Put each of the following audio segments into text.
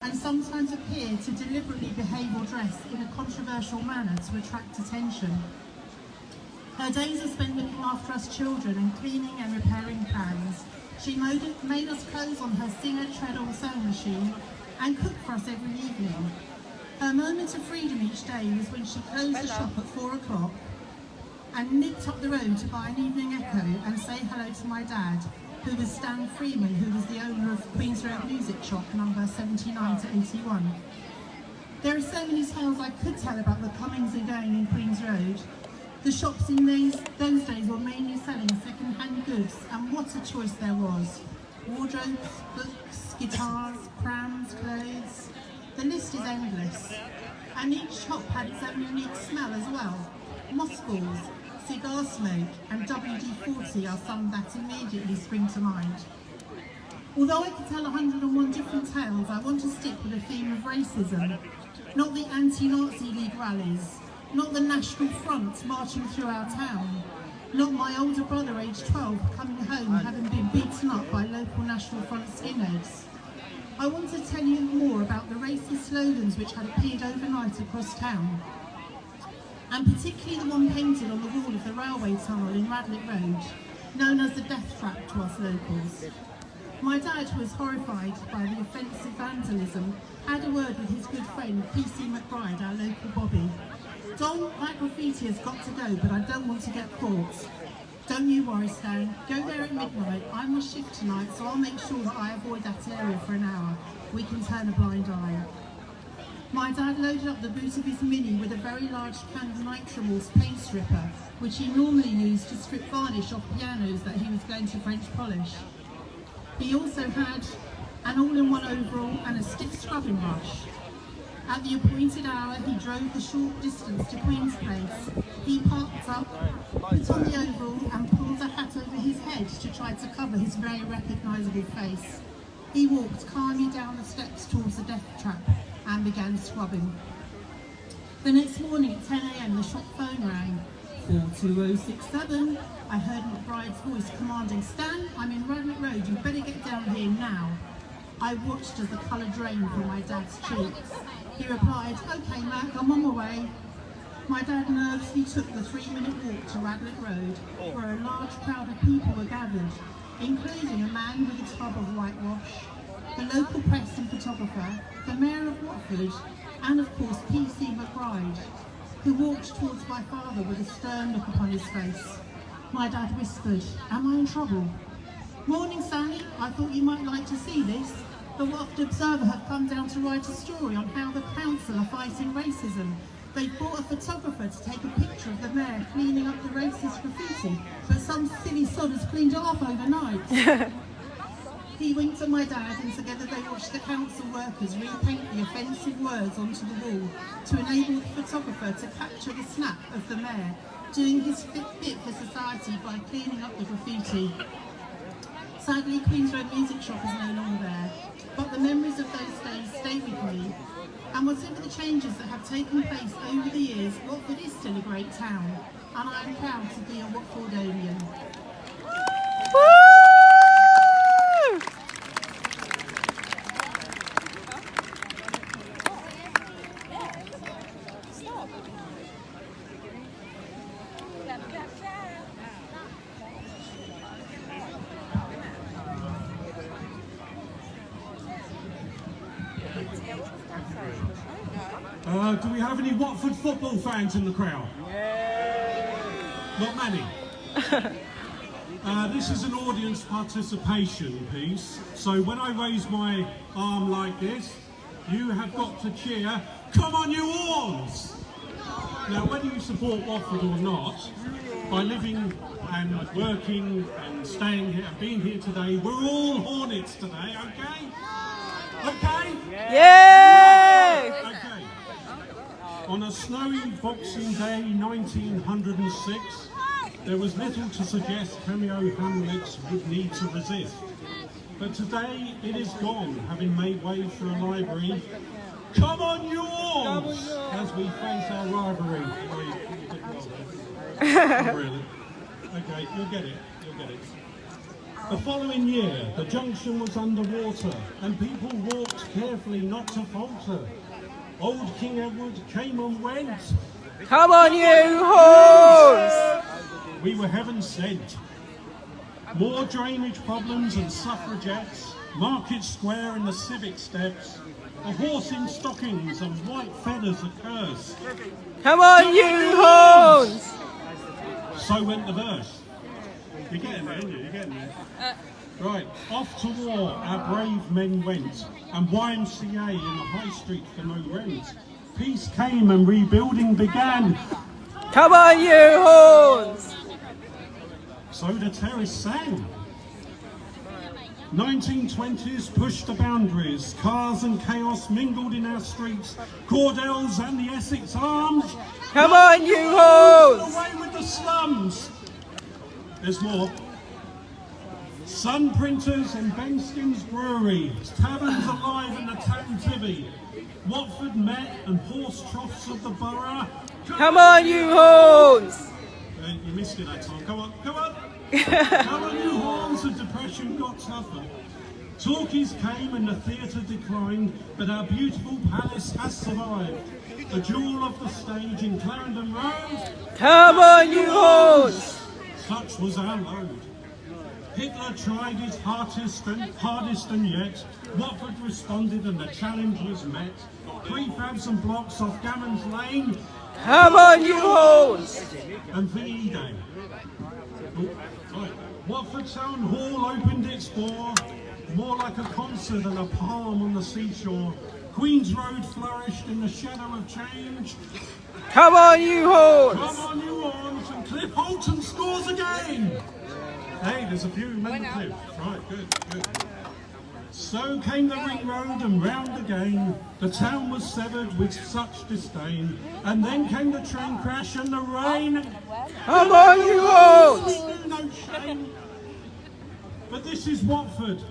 and sometimes appear to deliberately behave or dress in a controversial manner to attract attention. Her days are spent looking after us children and cleaning and repairing pans. She made us clothes on her Singer treadle sewing machine and cooked for us every evening. Her moment of freedom each day was when she closed the shop at 4 o'clock and nipped up the road to buy an evening Echo and say hello to my dad, who was Stan Freeman, who was the owner of Queen's Road Music Shop, number 79 to 81. There are so many tales I could tell about the comings and going in Queen's Road. The shops in those days were mainly selling second-hand goods, and what a choice there was. Wardrobes, books, guitars, prams, clothes. The list is endless. And each shop had its own unique smell as well. Mothballs, cigar smoke and WD-40 are some that immediately spring to mind. Although I could tell 101 different tales, I want to stick with the theme of racism. Not the anti-Nazi League rallies, not the National Front marching through our town, not my older brother aged 12 coming home having been beaten up by local National Front skinheads. I want to tell you more about the racist slogans which had appeared overnight across town, and particularly the one painted on the wall of the railway tunnel in Radlett Road, known as the death trap to us locals. My dad, who was horrified by the offensive vandalism, had a word with his good friend PC McBride, our local Bobby. Don, that graffiti has got to go, but I don't want to get caught. Don't you worry, Stan. Go there at midnight. I'm on shift tonight, so I'll make sure that I avoid that area for an hour. We can turn a blind eye. My dad loaded up the boot of his Mini with a very large can of Nitromorph's paint stripper, which he normally used to strip varnish off pianos that he was going to French polish. He also had an all-in-one overall and a stick scrubbing brush. At the appointed hour, he drove the short distance to Queen's Place. He parked up, put on the overall and pulled a hat over his head to try to cover his very recognisable face. He walked calmly down the steps towards the death trap and began scrubbing. The next morning at 10 a.m, the shop phone rang. 42067. I heard McBride's voice commanding, Stan, I'm in Radlett Road, you better get down here now. I watched as the colour drained from my dad's cheeks. He replied, okay Mac, I'm on my way. My dad nervously took the 3-minute walk to Radlett Road, where a large crowd of people were gathered, including a man with a tub of whitewash, the local press and photographer, the Mayor of Watford, and of course PC McBride, who walked towards my father with a stern look upon his face. My dad whispered, am I in trouble? Morning, Sally. I thought you might like to see this. The Watford Observer have come down to write a story on how the council are fighting racism. They've brought a photographer to take a picture of the mayor cleaning up the racist graffiti, but some silly sod has cleaned it off overnight. He winked at my dad, and together they watched the council workers repaint the offensive words onto the wall to enable the photographer to capture the snap of the mayor doing his bit for society by cleaning up the graffiti. Sadly, Queen's Road Music Shop is no longer there, but the memories of those days stay with me. And whatever the changes that have taken place over the years, Watford is still a great town, and I am proud to be a Watfordian. Do we have any Watford football fans in the crowd? Yeah. Not many. This is an audience participation piece, so when I raise my arm like this, you have got to cheer, come on you Horns! Now whether you support Watford or not, by living and working and staying here and being here today, we're all Hornets today, okay? Okay? Yay! Okay. On a snowy Boxing Day 1906, there was little to suggest cameo Hamlets would need to resist. But today it is gone, having made way for a library. Come on yours! As we face our rivalry. Oh, really? Okay, you'll get it. You'll get it. The following year, the junction was underwater and people walked carefully not to falter. Old King Edward came and went. Come on, you horns! We were heaven sent. More drainage problems and suffragettes, Market Square and the civic steps, a horse in stockings and white feathers a curse. Come on, you horns! So went the verse. You're getting there, aren't you? You're getting there. Right, off to war our brave men went, and YMCA in the high street for no rent. Peace came and rebuilding began. Come on, you horns! So the terrace sang. 1920s pushed the boundaries, cars and chaos mingled in our streets, Cordell's and the Essex Arms. Come on, you horns! Away with the slums. There's more. Sun printers and Benskin's brewery, taverns alive in the Tantibby. Watford Met and horse troughs of the borough. Come on, you horns! You missed it that time. Come on, come on. Come on, you horns. The depression got tougher. Talkies came and the theatre declined, but our beautiful palace has survived. The jewel of the stage in Clarendon Road. Come on, you horns! Such was our load. Hitler tried his hardest and yet Watford responded and the challenge was met. Prefabs and blocks off Gammons Lane. Come on, you horns! And VE Day. Right. Watford Town Hall opened its door, more like a concert than a palm on the seashore. Queen's Road flourished in the shadow of change. Come on, you horns! Come on, you horns! And Cliff Holton scores again! Hey, there's a few remember Cliff. Right, good. So came the ring road and round again. The town was severed with such disdain. And then came the train crash and the rain. Come on, you horns! No shame. But this is Watford.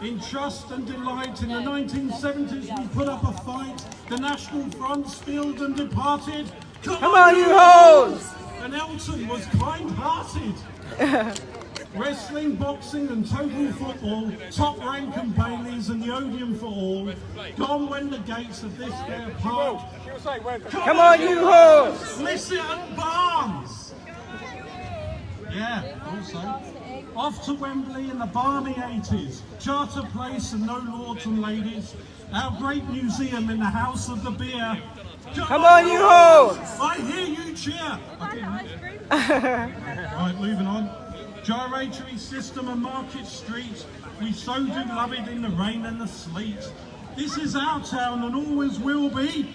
In trust and delight, in the 1970s we put up a fight. The National Front spilled and departed. Come on, you horns! And Elton was kind-hearted. Wrestling, boxing and total football, top rank and Baileys and the odium for all. Gone when the gates of this there park. Come on, you horns! Lisset and Barnes! Yeah, also. Off to Wembley in the balmy 80s. Charter Place and no lords and ladies. Our great museum in the house of the beer. Come on, you horns! I hear you cheer! Right, moving on. Gyratory system and Market Street, we so do love it in the rain and the sleet. This is our town and always will be.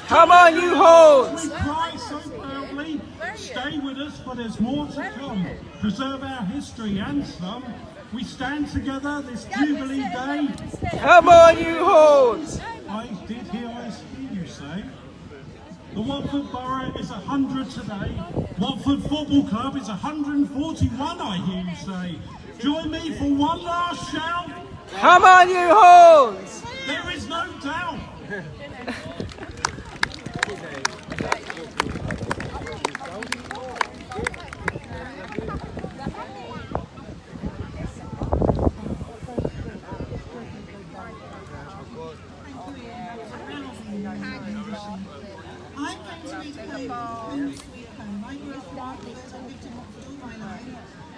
Come on, you horns! We cry so proudly. Stay with us, for there's more to come. Preserve our history and some. We stand together this Jubilee Day. Come on, you horns! I did hear you say. The Watford Borough is 100 today. Watford Football Club is 141, I hear you say. Join me for one last shout. Come on, you horns! There is no doubt. I'm going to read a poem called Home Sweet Home. I grew up in Watford, I lived in Watford all my life,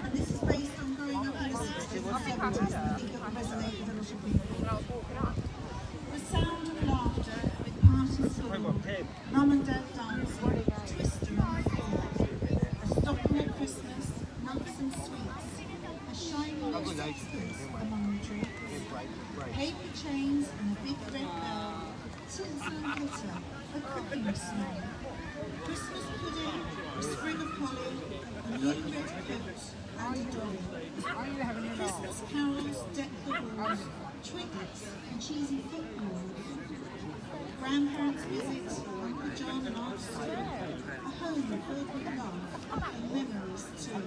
and this is based on growing up in the 60s and 70s, and I think it will resonate with a lot of people. The sound of laughter with parties full, mum and dad dancing, twister on the floor, a stocking at Christmas, nuts and sweets, a shiny little sixpence among the treats, paper chains and a big red bell, tinsel and glitter, a cooking smell, Christmas pudding, a sprig of holly, a new red coat, and a dolly. Christmas carols deck the halls, trinkets and cheesy footballs. Grandparents visit, Uncle John and Aunt Sue, a home filled with love and memories too.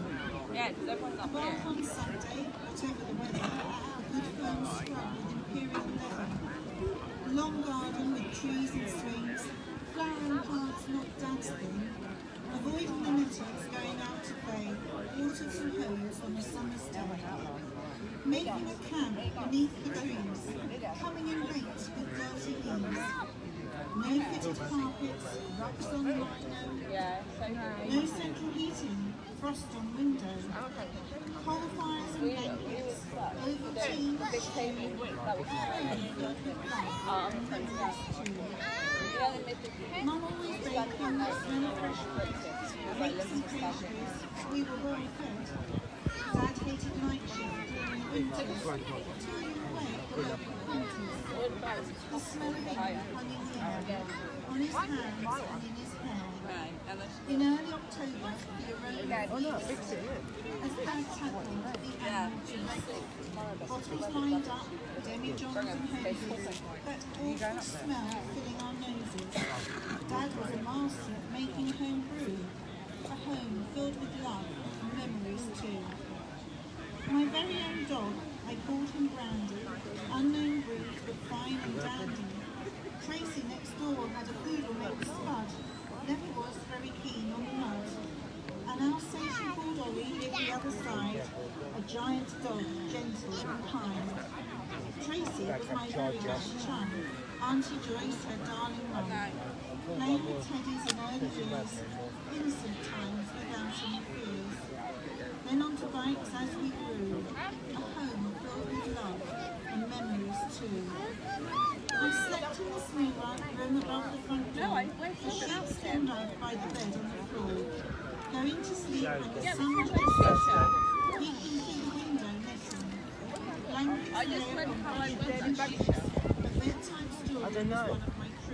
The bath on Sunday, whatever the weather, a good firm scrub with imperial leather. Long garden with trees and swings, flowering plants not dad's thing. Avoiding the nettles, going out to play, water from hose on a summer's day. making a camp beneath the trees, coming in late with dirty leaves. No fitted carpets, rugs on lino, no central heating, frost on window, coal fires and blankets, Ovaltine, Mum always baked things and fresh bread, cakes and pastries, we were well fed. Dad hated night shift during the winters, turning away the local hunters. The smell of ink hung in the air, on his hands and in his hair. In early October, he arose as Dad tackled the annual feast. Bottles lined up, demi-johns and hoses, that awful smell filling our noses. Dad was a master at making home brew, a home filled with love and memories too. My very own dog, I called him Brandy, unknown breed but fine and dandy. Tracy next door had a poodle named Spud, never was very keen on the mud. And Alsatian Bulldoggy lived the other side, a giant dog, gentle and kind. Tracy was my very best chum, Auntie Joyce, her darling mum. Playing with teddies in early years, innocent times without any fears. Then onto bikes as we grew, a home filled with love and memories too. I slept in the snow-white room above the front door, the sheets turned out by the bed on the floor. Going to sleep when the sun was set, peeking through the window listening. Blankets lay on my sheets, but bedtime stories was one of